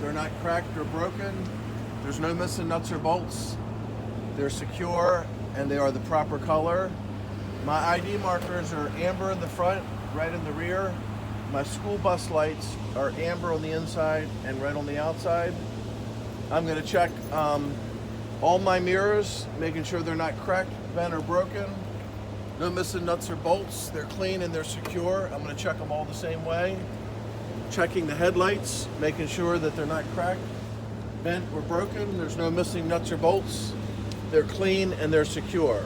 They're not cracked or broken. There's no missing nuts or bolts. They're secure and they are the proper color. My ID markers are amber in the front, red in the rear. My school bus lights are amber on the inside and red on the outside. I'm going to check all my mirrors, making sure they're not cracked, bent, or broken. No missing nuts or bolts. They're clean and they're secure. I'm going to check them all the same way. Checking the headlights, making sure that they're not cracked, bent, or broken. There's no missing nuts or bolts. They're clean and they're secure.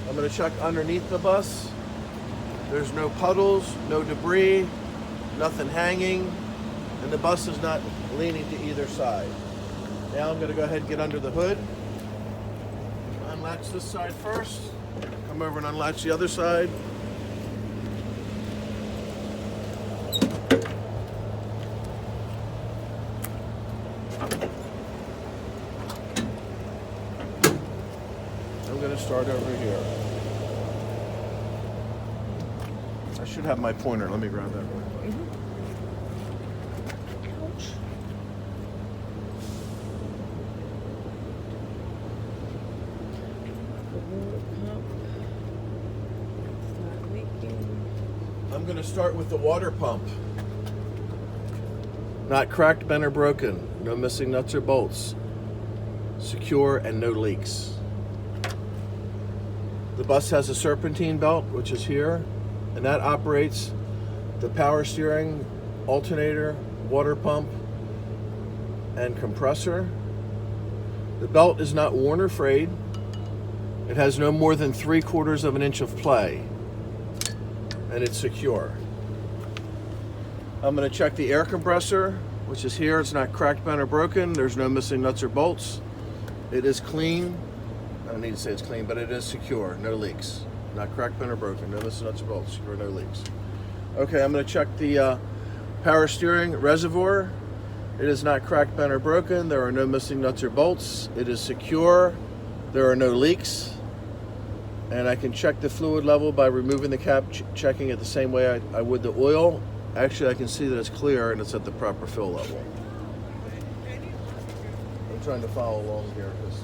I'm going to check underneath the bus. There's no puddles, no debris, nothing hanging, and the bus is not leaning to either side. Now I'm going to go ahead and get under the hood. Unlatch this side first. Come over and unlatch the other side. I'm going to start over here. I should have my pointer. Let me grab that real quick. Ouch. The water pump. It's not leaking. I'm going to start with the water pump. Not cracked, bent, or broken. No missing nuts or bolts. Secure and no leaks. The bus has a serpentine belt, which is here, and that operates the power steering, alternator, water pump, and compressor. The belt is not worn or frayed. It has no more than 3/4 of an inch of play, and it's secure. I'm going to check the air compressor, which is here. It's not cracked, bent, or broken. There's no missing nuts or bolts. It is clean. I don't need to say it's clean, but it is secure. No leaks. Not cracked, bent, or broken. No missing nuts or bolts. Secure, no leaks. Okay, I'm going to check the power steering reservoir. It is not cracked, bent, or broken. There are no missing nuts or bolts. It is secure. There are no leaks. And I can check the fluid level by removing the cap, checking it the same way I would the oil. Actually, I can see that it's clear and it's at the proper fill level. I'm trying to follow along here because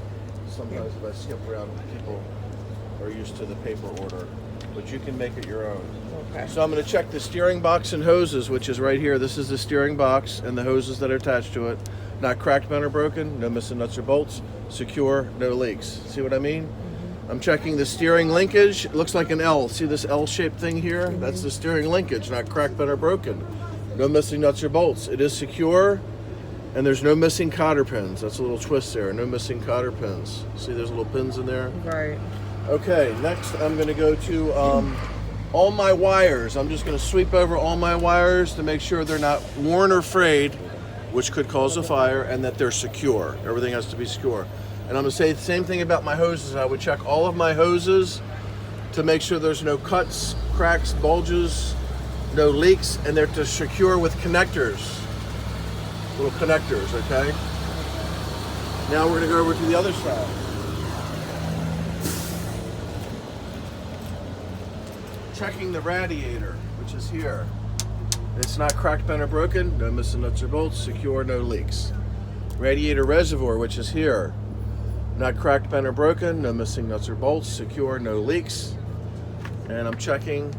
sometimes if I skip around, people are used to the paper order, but you can make it your own. Okay. So I'm going to check the steering box and hoses, which is right here. This is the steering box and the hoses that are attached to it. Not cracked, bent, or broken. No missing nuts or bolts. Secure. No leaks. See what I mean? I'm checking the steering linkage. It looks like an L. See this L-shaped thing here? That's the steering linkage. Not cracked, bent, or broken. No missing nuts or bolts. It is secure. And there's no missing cotter pins. That's a little twist there. No missing cotter pins. See there's little pins in there? Right. Okay, next I'm going to go to all my wires. I'm just going to sweep over all my wires to make sure they're not worn or frayed, which could cause a fire, and that they're secure. Everything has to be secure. And I'm going to say the same thing about my hoses. I would check all of my hoses to make sure there's no cuts, cracks, bulges, no leaks, and they're to secure with connectors. Little connectors, okay? Now we're going to go over to the other side. Checking the radiator, which is here. It's not cracked, bent, or broken. No missing nuts or bolts. Secure, no leaks. Radiator reservoir, which is here. Not cracked, bent, or broken. No missing nuts or bolts. Secure, no leaks. And I'm checking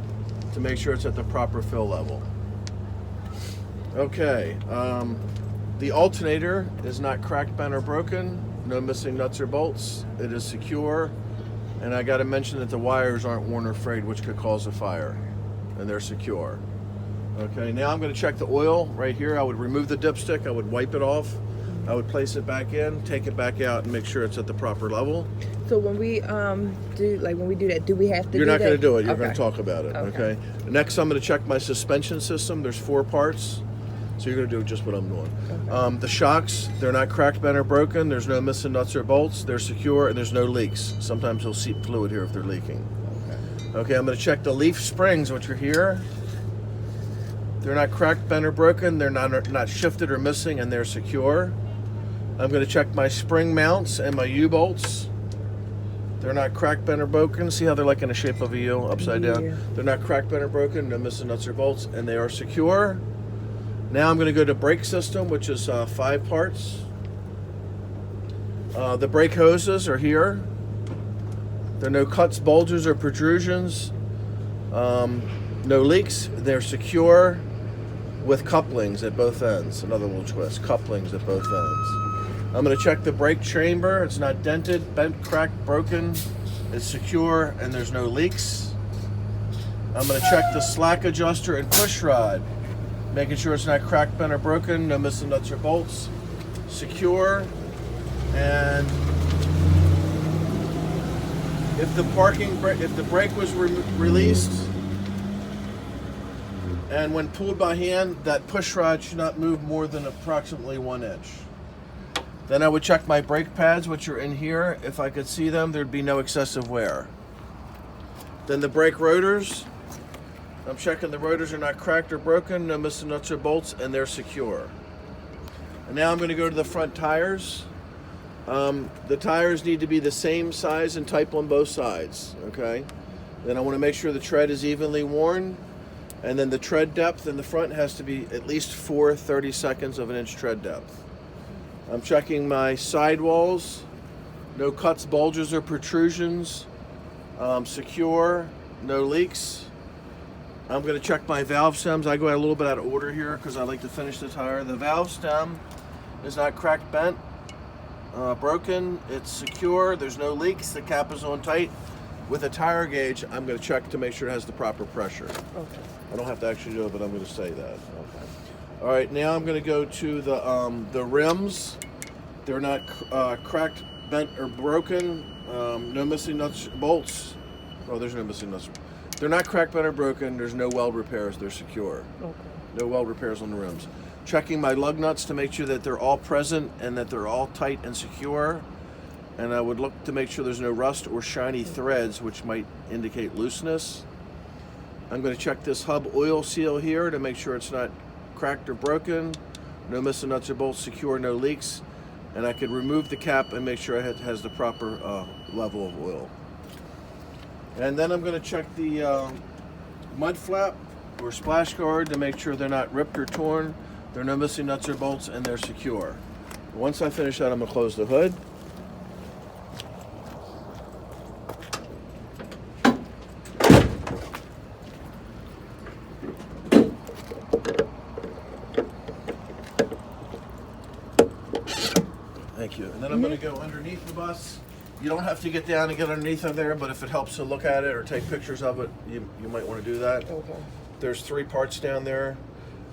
to make sure it's at the proper fill level. Okay. The alternator is not cracked, bent, or broken. No missing nuts or bolts. It is secure. And I got to mention that the wires aren't worn or frayed, which could cause a fire. And they're secure. Okay, now I'm going to check the oil right here. I would remove the dipstick. I would wipe it off. I would place it back in, take it back out, and make sure it's at the proper level. So when we do that, do we have to? You're not going to do it. You're Okay. going to talk about it. Okay. Okay. Next, I'm going to check my suspension system. There's 4 parts. So you're going to do just what I'm doing. Okay. The shocks, they're not cracked, bent, or broken. There's no missing nuts or bolts. They're secure, and there's no leaks. Sometimes you'll seep fluid here if they're leaking. Okay, I'm going to check the leaf springs, which are here. They're not cracked, bent, or broken. They're not shifted or missing, and they're secure. I'm going to check my spring mounts and my U-bolts. They're not cracked, bent, or broken. See how they're like in the shape of a U, upside down? Yeah. They're not cracked, bent, or broken. No missing nuts or bolts, and they are secure. Now I'm going to go to brake system, which is 5 parts. The brake hoses are here. There are no cuts, bulges, or protrusions. No leaks. They're secure with couplings at both ends. Another little twist, couplings at both ends. I'm going to check the brake chamber. It's not dented, bent, cracked, broken. It's secure and there's no leaks. I'm going to check the slack adjuster and push rod, making sure it's not cracked, bent, or broken. No missing nuts or bolts. Secure. And if the brake was released, and when pulled by hand, that push rod should not move more than approximately 1 inch. Then I would check my brake pads, which are in here. If I could see them, there'd be no excessive wear. Then the brake rotors. I'm checking the rotors are not cracked or broken, no missing nuts or bolts, and they're secure. And now I'm going to go to the front tires. The tires need to be the same size and type on both sides, okay? Then I want to make sure the tread is evenly worn, and then the tread depth in the front has to be at least 4 32 of an inch tread depth. I'm checking my sidewalls, no cuts, bulges, or protrusions, secure, no leaks. I'm going to check my valve stems. I go a little bit out of order here because I like to finish the tire. The valve stem is not cracked, bent, broken. It's secure. There's no leaks. The cap is on tight. With a tire gauge, I'm going to check to make sure it has the proper pressure. Okay. I don't have to actually do it, but I'm going to say that. Okay. All right. Now I'm going to go to the rims. They're not cracked, bent, or broken. No missing nuts, bolts. Oh, there's no missing nuts. They're not cracked, bent, or broken. There's no weld repairs. They're secure. Okay. No weld repairs on the rims. Checking my lug nuts to make sure that they're all present and that they're all tight and secure. And I would look to make sure there's no rust or shiny threads, which might indicate looseness. I'm going to check this hub oil seal here to make sure it's not cracked or broken. No missing nuts or bolts, secure, no leaks. And I could remove the cap and make sure it has the proper level of oil. And then I'm going to check the mud flap or splash guard to make sure they're not ripped or torn. There are no missing nuts or bolts, and they're secure. Once I finish that, I'm going to close the hood. Thank you. And then I'm going to go underneath the bus. You don't have to get down and get underneath of there, but if it helps to look at it or take pictures of it, you might want to do that. Okay. There's 3 parts down there.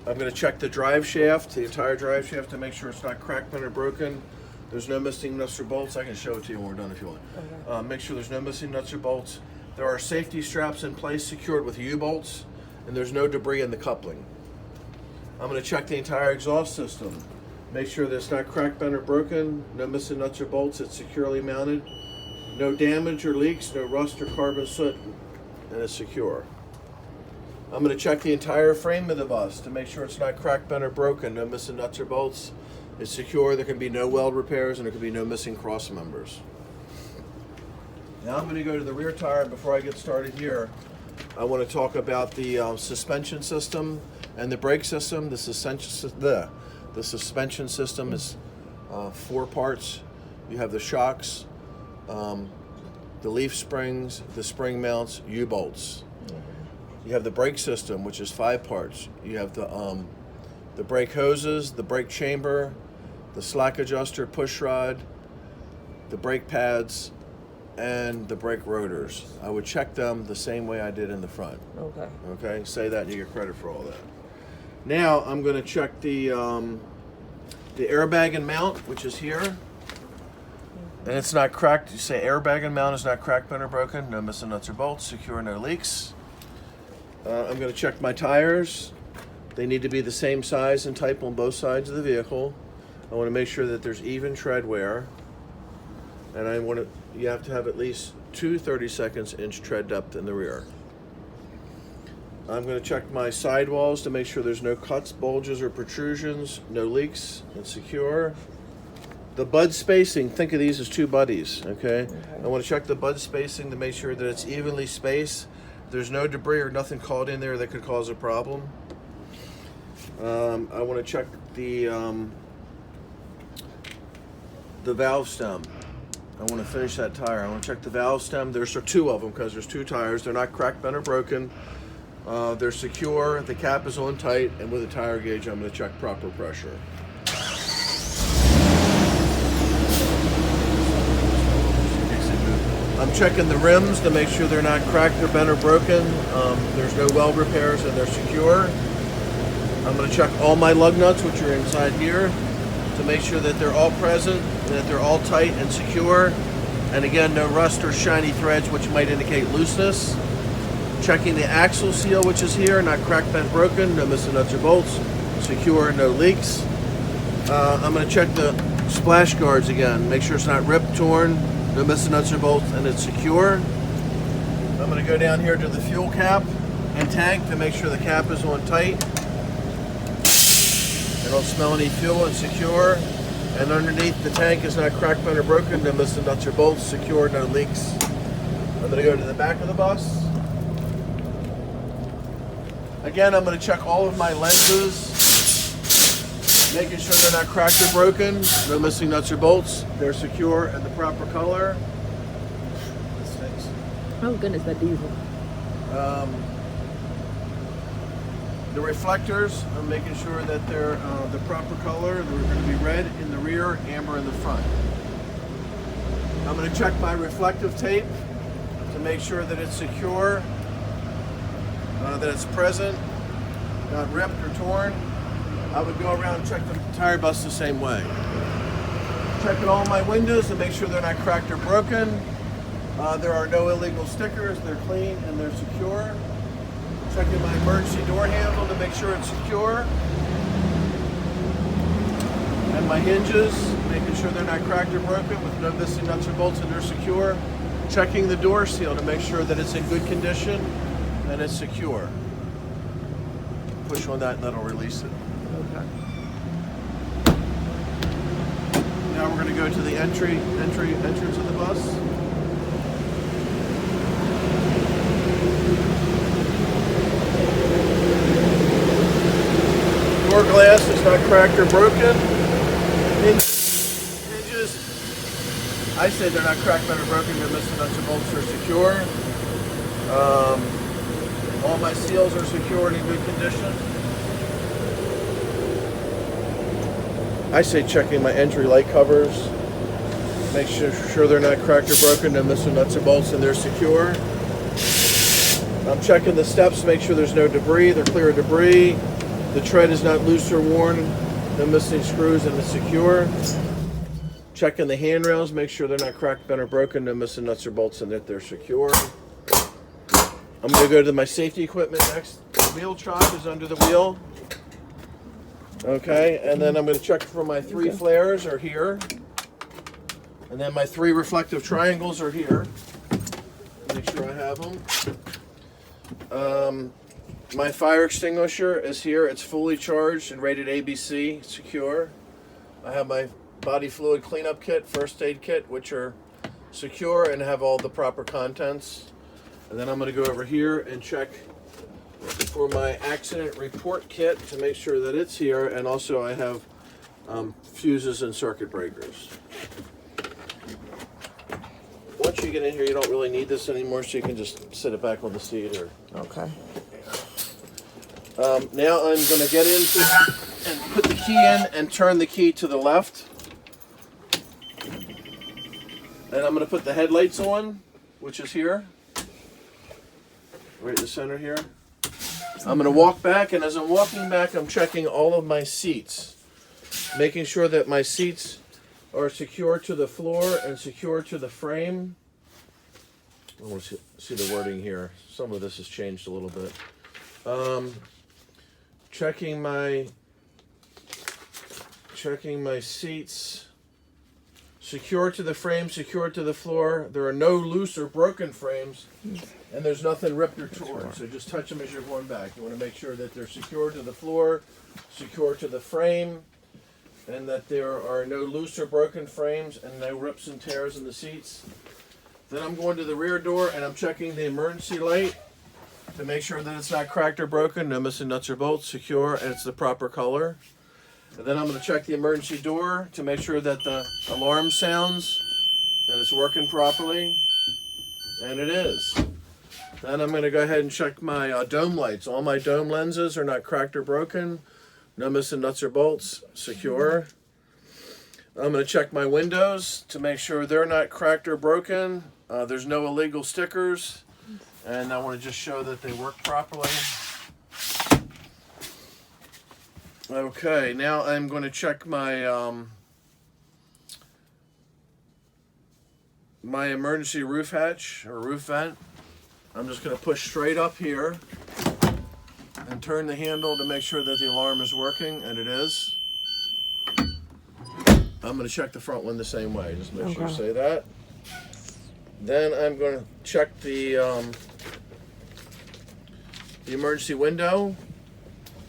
I'm going to check the drive shaft, the entire drive shaft, to make sure it's not cracked, bent, or broken. There's no missing nuts or bolts. I can show it to you when we're done if you want. Okay. Make sure there's no missing nuts or bolts. There are safety straps in place secured with U-bolts, and there's no debris in the coupling. I'm going to check the entire exhaust system. Make sure that it's not cracked, bent, or broken. No missing nuts or bolts. It's securely mounted. No damage or leaks. No rust or carbon soot, and it's secure. I'm going to check the entire frame of the bus to make sure it's not cracked, bent, or broken. No missing nuts or bolts. It's secure. There can be no weld repairs, and there can be no missing cross members. Now I'm going to go to the rear tire. Before I get started here, I want to talk about the suspension system and the brake system. The suspension system is 4 parts. You have the shocks, the leaf springs, the spring mounts, U-bolts. You have the brake system, which is 5 parts. You have the brake hoses, the brake chamber, the slack adjuster, push rod, the brake pads, and the brake rotors. I would check them the same way I did in the front. Okay. Okay. Say that and you get credit for all that. Now I'm going to check the airbag and mount, which is here, and it's not cracked. You say airbag and mount is not cracked, bent, or broken. No missing nuts or bolts. Secure, no leaks. I'm going to check my tires. They need to be the same size and type on both sides of the vehicle. I want to make sure that there's even tread wear, and you have to have at least 2 32 tread depth in the rear. I'm going to check my sidewalls to make sure there's no cuts, bulges, or protrusions, no leaks, and secure. The bud spacing, think of these as 2 buddies, okay? I want to check the bud spacing to make sure that it's evenly spaced. There's no debris or nothing caught in there that could cause a problem. I want to check the valve stem. I want to finish that tire. I want to check the valve stem. There's two of them because there's two tires. They're not cracked, bent, or broken. They're secure. The cap is on tight, and with a tire gauge, I'm going to check proper pressure. I'm checking the rims to make sure they're not cracked or bent or broken. There's no weld repairs and they're secure. I'm going to check all my lug nuts, which are inside here, to make sure that they're all present, that they're all tight and secure. And again, no rust or shiny threads, which might indicate looseness. Checking the axle seal, which is here, not cracked, bent, broken, no missing nuts or bolts, secure, no leaks. I'm going to check the splash guards again, make sure it's not ripped, torn, no missing nuts or bolts, and it's secure. I'm going to go down here to the fuel cap and tank to make sure the cap is on tight. I don't smell any fuel, it's secure. And underneath the tank is not cracked, bent, or broken, no missing nuts or bolts, secure, no leaks. I'm going to go to the back of the bus. Again, I'm going to check all of my lenses, making sure they're not cracked or broken, no missing nuts or bolts, they're secure and the proper color. This stinks. Oh goodness, that diesel. The reflectors, I'm making sure that they're the proper color. They're going to be red in the rear, amber in the front. I'm going to check my reflective tape to make sure that it's secure, that it's present, not ripped or torn. I would go around and check the tire bus the same way. Checking all my windows to make sure they're not cracked or broken. There are no illegal stickers, they're clean and they're secure. Checking my emergency door handle to make sure it's secure. And my hinges, making sure they're not cracked or broken with no missing nuts or bolts and they're secure. Checking the door seal to make sure that it's in good condition and it's secure. Push on that and that'll release it. Okay. Now we're going to go to the entrance of the bus. Door glass is not cracked or broken. Hinges, I say they're not cracked, bent, or broken. They're missing nuts or bolts. They're secure. All my seals are secure and in good condition. I say checking my entry light covers. Make sure they're not cracked or broken. They're missing nuts or bolts and they're secure. I'm checking the steps, make sure there's no debris. They're clear of debris. The tread is not loose or worn. No missing screws and it's secure. Checking the handrails, make sure they're not cracked, bent, or broken. No missing nuts or bolts and that they're secure. I'm going to go to my safety equipment next. The wheel chock is under the wheel. Okay, and then I'm going to check for my 3 flares are here. And then my 3 reflective triangles are here. Make sure I have them. My fire extinguisher is here. It's fully charged and rated ABC, secure. I have my body fluid cleanup kit, first aid kit, which are secure and have all the proper contents. And then I'm going to go over here and check for my accident report kit to make sure that it's here. And also I have fuses and circuit breakers. Once you get in here, you don't really need this anymore, so you can just sit it back on the seat. Or Okay. now I'm going to get into and put the key in and turn the key to the left. And I'm going to put the headlights on, which is here. Right in the center here. I'm going to walk back, and as I'm walking back, I'm checking all of my seats. Making sure that my seats are secure to the floor and secure to the frame. I want to see the wording here. Some of this has changed a little bit. Checking my seats. Secure to the frame, secure to the floor. There are no loose or broken frames, and there's nothing ripped or torn. So just touch them as you're going back. You want to make sure that they're secure to the floor, secure to the frame, and that there are no loose or broken frames and no rips and tears in the seats. Then I'm going to the rear door and I'm checking the emergency light to make sure that it's not cracked or broken, no missing nuts or bolts, secure, and it's the proper color. And then I'm going to check the emergency door to make sure that the alarm sounds and it's working properly, and it is. Then I'm going to go ahead and check my dome lights. All my dome lenses are not cracked or broken, no missing nuts or bolts, secure. I'm going to check my windows to make sure they're not cracked or broken. There's no illegal stickers, and I want to just show that they work properly. Okay, now I'm going to check my my emergency roof hatch or roof vent. I'm just going to push straight up here and turn the handle to make sure that the alarm is working, and it is. I'm going to check the front one the same way. Just make sure you say that. Then I'm going to check the emergency window.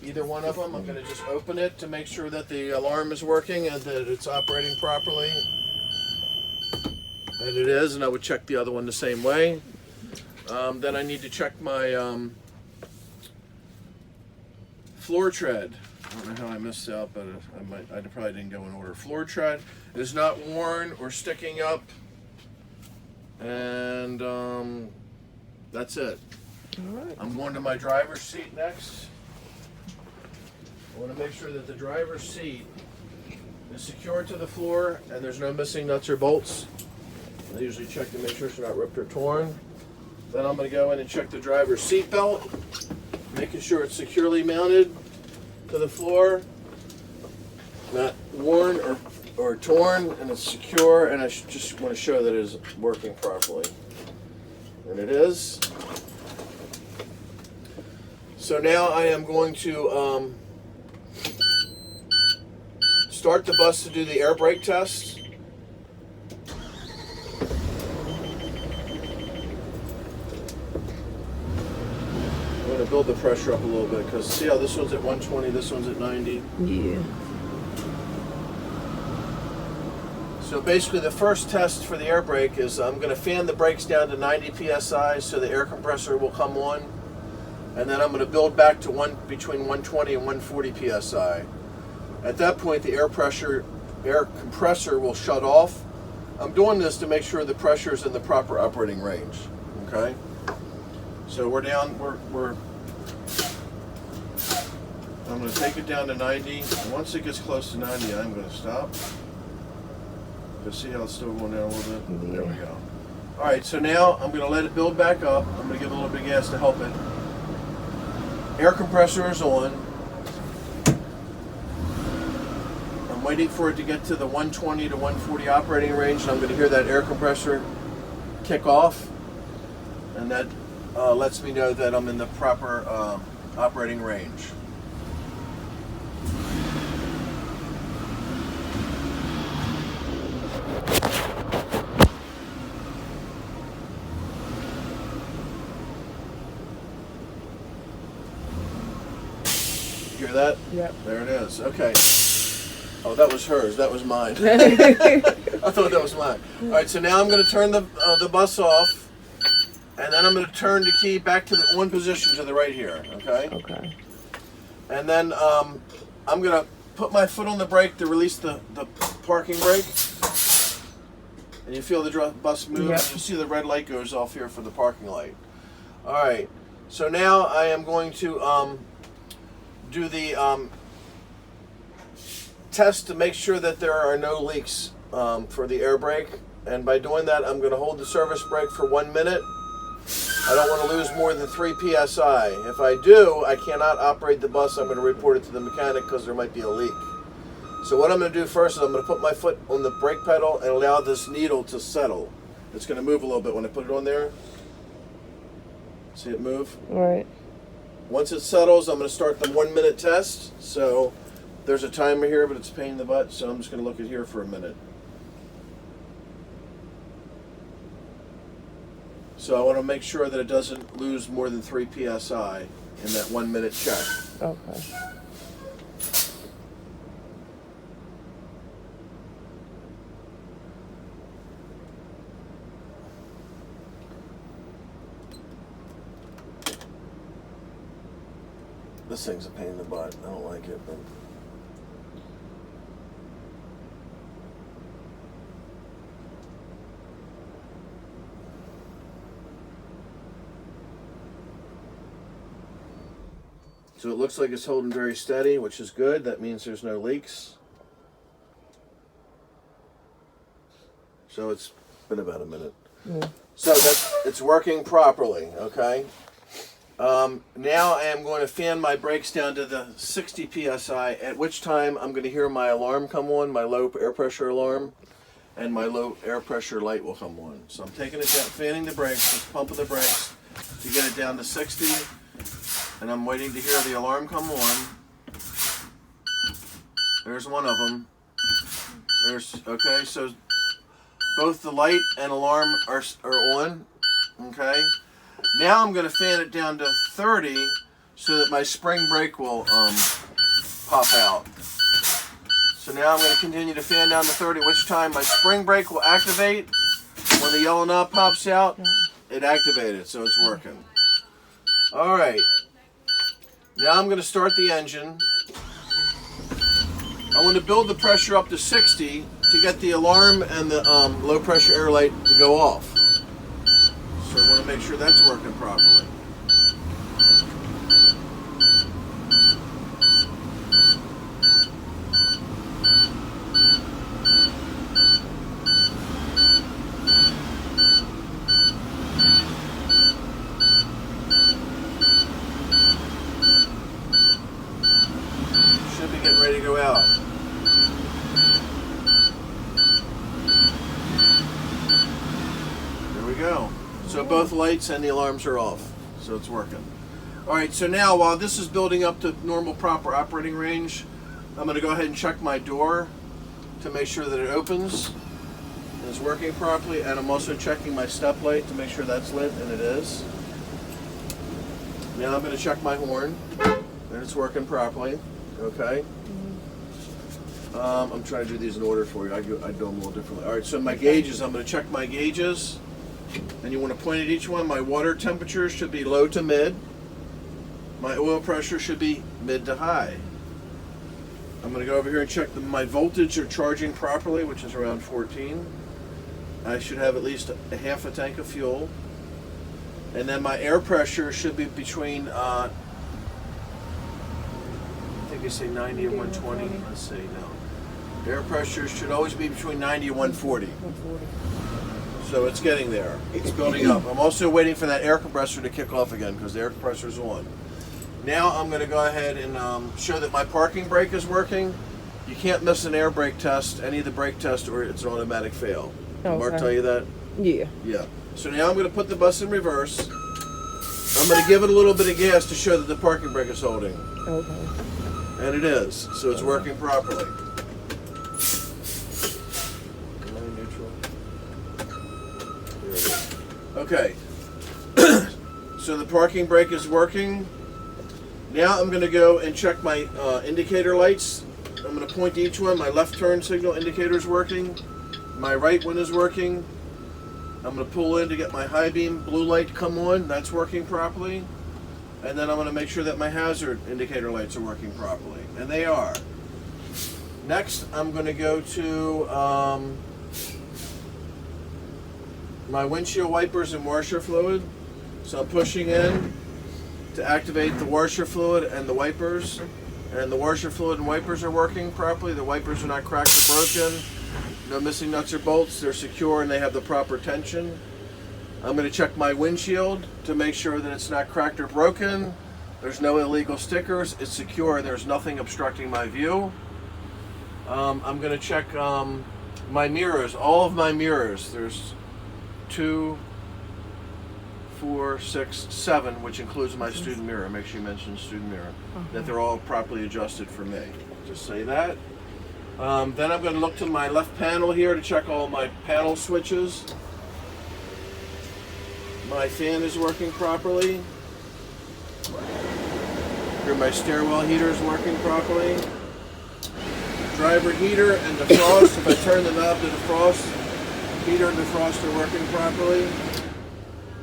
Either one of them, I'm going to just open it to make sure that the alarm is working and that it's operating properly. And it is, and I would check the other one the same way. Then I need to check my floor tread. I don't know how I missed out, but I probably didn't go in order. Floor tread is not worn or sticking up, and that's it. All right. I'm going to my driver's seat next. I want to make sure that the driver's seat is secured to the floor and there's no missing nuts or bolts. I usually check to make sure it's not ripped or torn. Then I'm going to go in and check the driver's seat belt, making sure it's securely mounted to the floor, not worn or torn, and it's secure, and I just want to show that it is working properly. And it is. So now I am going to start the bus to do the air brake test. I'm going to build the pressure up a little bit because see how this one's at 120, this one's at 90. Yeah. So basically the first test for the air brake is I'm going to fan the brakes down to 90 psi so the air compressor will come on. And then I'm going to build back to between 120 and 140 psi. At that point, the air compressor will shut off. I'm doing this to make sure the pressure is in the proper operating range. Okay. So we're down. I'm going to take it down to 90. And once it gets close to 90, I'm going to stop. Just see how it's still going down a little bit. Yeah. There we go. All right. So now I'm going to let it build back up. I'm going to give it a little bit of gas to help it. Air compressor is on. I'm waiting for it to get to the 120 to 140 operating range, and I'm going to hear that air compressor kick off, and that lets me know that I'm in the proper operating range. Hear that? Yep. There it is. Okay. Oh, that was hers. That was mine. I thought that was mine. All right, so now I'm going to turn the bus off, and then I'm going to turn the key back to the on position to the right here. Okay. Okay. And then I'm going to put my foot on the brake to release the parking brake, and you feel the bus move. Yep. And you see the red light goes off here for the parking light. All right. So now I am going to do the test to make sure that there are no leaks for the air brake, and by doing that I'm going to hold the service brake for 1 minute. I don't want to lose more than 3 psi. If I do, I cannot operate the bus. I'm going to report it to the mechanic because there might be a leak. So what I'm going to do first is I'm going to put my foot on the brake pedal and allow this needle to settle. It's going to move a little bit when I put it on there. See it move? All right. Once it settles, I'm going to start the 1 minute test. So there's a timer here, but it's a pain in the butt, so I'm just going to look at here for a minute. So I want to make sure that it doesn't lose more than 3 psi in that 1 minute check. Okay. This thing's a pain in the butt. I don't like it, but. So it looks like it's holding very steady, which is good. That means there's no leaks. So it's been about a minute. Yeah. So it's working properly, okay? Now I am going to fan my brakes down to the 60 psi, at which time I'm going to hear my alarm come on, my low air pressure alarm, and my low air pressure light will come on. So I'm taking it down, fanning the brakes, just pumping the brakes to get it down to 60, and I'm waiting to hear the alarm come on. There's one of them. Okay, so both the light and alarm are on, okay? Now I'm going to fan it down to 30 so that my spring brake will pop out. So now I'm going to continue to fan down to 30, which time my spring brake will activate. When the yellow knob pops out, it activated, so it's working. All right. Now I'm going to start the engine. I want to build the pressure up to 60 to get the alarm and the low pressure air light to go off. So I want to make sure that's working properly. Should be getting ready to go out. There we go. So both lights and the alarms are off, so it's working. All right, so now while this is building up to normal proper operating range, I'm going to go ahead and check my door to make sure that it opens and is working properly, and I'm also checking my step light to make sure that's lit, and it is. Now I'm going to check my horn, and it's working properly, okay? I'm trying to do these in order for you. I do them a little differently. All right, so my gauges, I'm going to check my gauges. And you want to point at each one. My water temperature should be low to mid. My oil pressure should be mid to high. I'm going to go over here and check my voltage are charging properly, which is around 14. I should have at least a half a tank of fuel. And then my air pressure should be between, I think they say 90 and 120. Let's see, no. Air pressure should always be between 90 and 140. 140. So it's getting there. It's building up. I'm also waiting for that air compressor to kick off again because the air compressor's on. Now I'm going to go ahead and show that my parking brake is working. You can't miss an air brake test, any of the brake tests, or it's an automatic fail. Did Mark tell you that? Yeah. Yeah. So now I'm going to put the bus in reverse. I'm going to give it a little bit of gas to show that the parking brake is holding. Okay. And it is. So it's working properly. Okay, so the parking brake is working. Now I'm going to go and check my indicator lights. I'm going to point to each one. My left turn signal indicator is working. My right one is working. I'm going to pull in to get my high beam blue light to come on. That's working properly. And then I'm going to make sure that my hazard indicator lights are working properly. And they are. Next, I'm going to go to my windshield wipers and washer fluid. So I'm pushing in to activate the washer fluid and the wipers. And the washer fluid and wipers are working properly. The wipers are not cracked or broken. No missing nuts or bolts. They're secure and they have the proper tension. I'm going to check my windshield to make sure that it's not cracked or broken. There's no illegal stickers. It's secure. There's nothing obstructing my view. I'm going to check my mirrors, all of my mirrors. There's 2, 4, 6, 7, which includes my student mirror. Make sure you mention student mirror. That they're all properly adjusted for me. Just say that. Then I'm going to look to my left panel here to check all my panel switches. My fan is working properly. Here my stairwell heater is working properly. Driver heater and defrost, if I turn the knob to defrost, heater and defrost are working properly.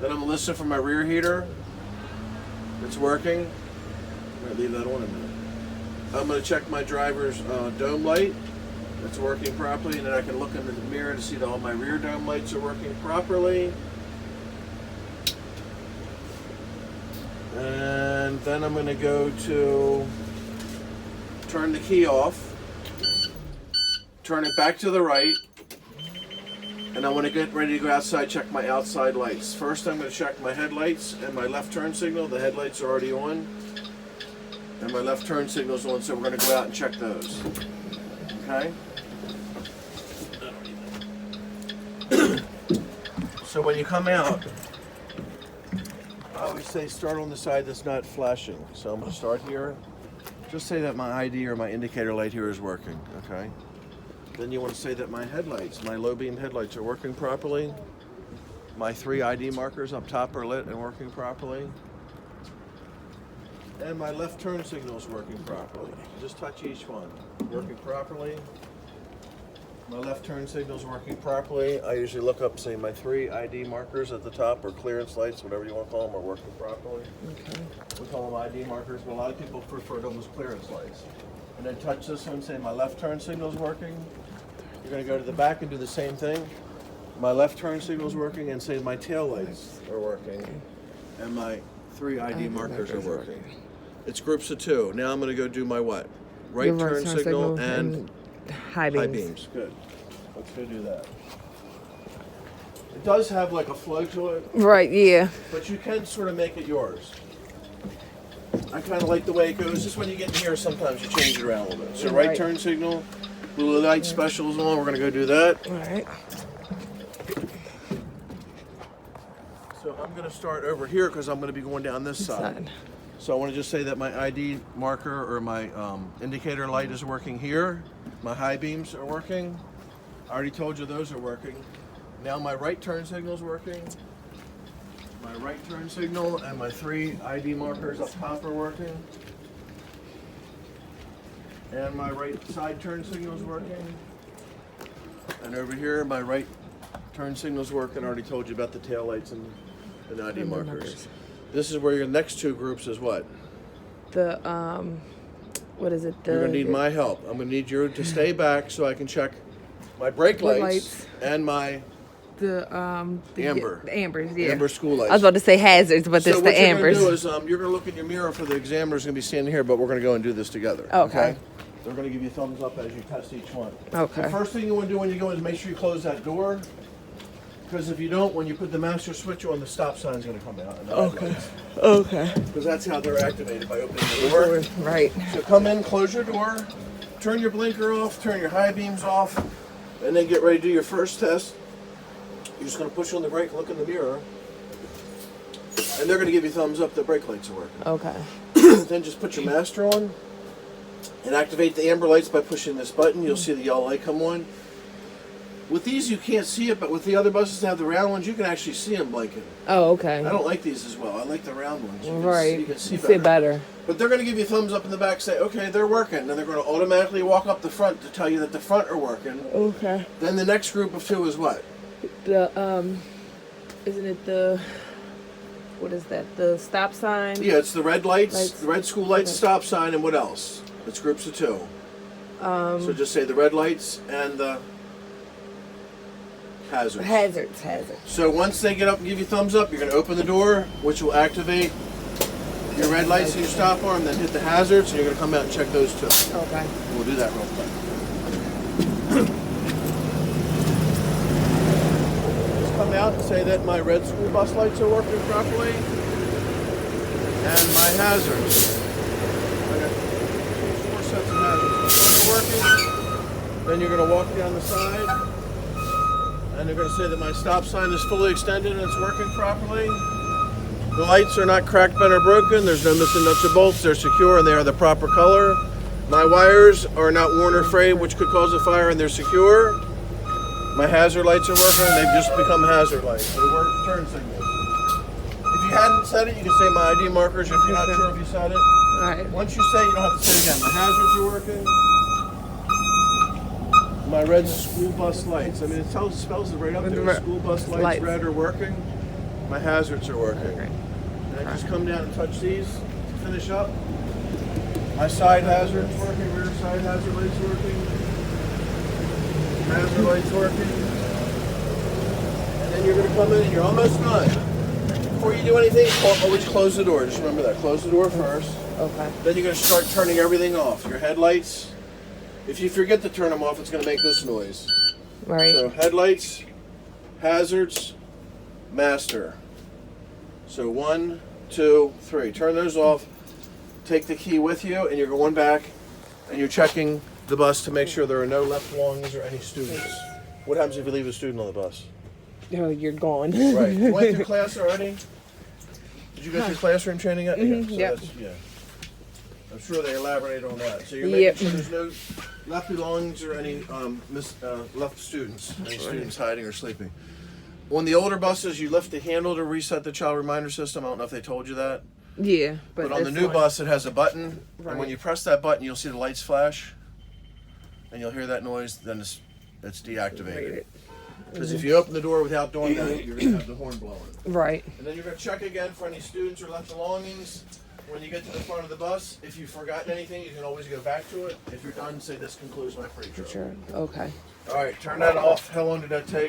Then I'm going to listen for my rear heater. It's working. All right, leave that on a minute. I'm going to check my driver's dome light. It's working properly, and then I can look in the mirror to see that all my rear dome lights are working properly. And then I'm going to go to turn the key off, turn it back to the right, and I want to get ready to go outside, check my outside lights. First, I'm going to check my headlights and my left turn signal. The headlights are already on, and my left turn signal's on, so we're going to go out and check those. Okay? So when you come out, I always say start on the side that's not flashing. So I'm going to start here. Just say that my ID or my indicator light here is working, okay? Then you want to say that my headlights, my low beam headlights are working properly. My 3 ID markers up top are lit and working properly. And my left turn signal is working properly. Just touch each one. Working properly. My left turn signal is working properly. I usually look up, say my 3 ID markers at the top, or clearance lights, whatever you want to call them, are working properly. Okay. We call them ID markers, but a lot of people prefer them as clearance lights. And then touch this one, say my left turn signal is working. You're going to go to the back and do the same thing. My left turn signal is working, and say my tail lights are working. And my 3 ID markers are working. It's groups of 2. Now I'm going to go do my what? Right Reverse turn signal and high beams. high beams. Good. Let's go do that. It does have like a flow to it, Right, yeah. but you can sort of make it yours. I kind of like the way it goes. Just when you get in here, sometimes you change it around a little bit. So right Right. turn signal, blue light special is on. We're going to go do that. All right. So I'm going to start over here because I'm going to be going down this side. So I want to just say that my ID marker or my indicator light is working here. My high beams are working. I already told you those are working. Now my right turn signal is working. My right turn signal and my 3 ID markers up top are working. And my right side turn signal is working. And over here, my right turn signal is working. I already told you about the tail lights and the ID markers. This is where your next 2 groups is what? The what is it? You're gonna need my help. I'm gonna need you to stay back so I can check my brake lights and my the amber. The ambers, yeah. Amber school lights. I was about to say hazards, but So it's what the you're ambers. gonna do is you're gonna look in your mirror for the examiner's gonna be standing here, but we're gonna go and do this together. Okay. They're gonna give you thumbs up as you test each one. Okay. The first thing you want to do when you go is make sure you close that door, because if you don't, when you put the master switch on, the stop sign's gonna come out. Okay. Okay. Because that's how they're activated, by opening the door. Right. So come in, close your door, turn your blinker off, turn your high beams off, and then get ready to do your first test. You're just going to push on the brake, look in the mirror, and they're going to give you thumbs up that brake lights are working. Okay. Then just put your master on and activate the amber lights by pushing this button. You'll see the yellow light come on. With these, you can't see it, but with the other buses that have the round ones, you can actually see them blinking. Oh, okay. I don't like these as well. I like the round ones. Right. You can see See better. But they're going to give you thumbs up in the back, say, okay, they're working. Then they're going to automatically walk up the front to tell you that the front are working. Okay. Then the next group of 2 is what? The isn't it the what is that? The stop sign? Yeah, it's the red lights, the red school lights, stop sign, and what else? It's groups of 2. So just say the red lights and the hazards. Hazards. So once they get up and give you thumbs up, you're going to open the door, which will activate your red lights and your stop arm, then hit the hazards, and you're going to come out and check those 2. Okay. We'll do that real quick. Just come out and say that my red school bus lights are working properly, and my hazards. I got 4 sets of hazards. They're working. Then you're going to walk down the side, and they're going to say that my stop sign is fully extended and it's working properly. The lights are not cracked, bent, or broken. There's no missing nuts or bolts. They're secure and they are the proper color. My wires are not worn or frayed, which could cause a fire, and they're secure. My hazard lights are working. They've just become hazard lights. They work turn signals. If you hadn't said it, you can say my ID markers if you're not sure if you said it. All right. Once you say it, you don't have to say it again. My hazards are working. My red school bus lights. I mean, it spells it right up there. School bus lights, red, are working. My hazards are working. And I just come down and touch these to finish up. My side hazard's working, rear side hazard light's working. Hazard light's working. And then you're going to come in and you're almost done. Before you do anything, always close the door. Just remember that. Close the door first. Okay. Then you're going to start turning everything off. Your headlights. If you forget to turn them off, it's going to make this noise. Right. So headlights, hazards, master. So 1, 2, 3. Turn those off. Take the key with you, and you're going back, and you're checking the bus to make sure there are no left belongings or any students. What happens if you leave a student on the bus? Oh, you're gone. Right. You went through class already? Did you go through classroom training yet? Mhm, So yep. yeah. I'm sure they elaborated on that. So you're making Yep. sure there's no left belongings or any left students, any students hiding or sleeping. On the older buses, you lift the handle to reset the child reminder system. I don't know if they told you that. Yeah, But on the this new one- bus, it has a button, and when Right. you press that button, you'll see the lights flash, and you'll hear that noise. Then it's deactivated. Because if you open the door without doing that, you're going to have the horn blowing. Right. And then you're going to check again for any students or left belongings. When you get to the front of the bus, if you've forgotten anything, you can always go back to it. If you're done, say, "This concludes my pre-trip." Sure. Okay. All right, turn that off. How long did that take?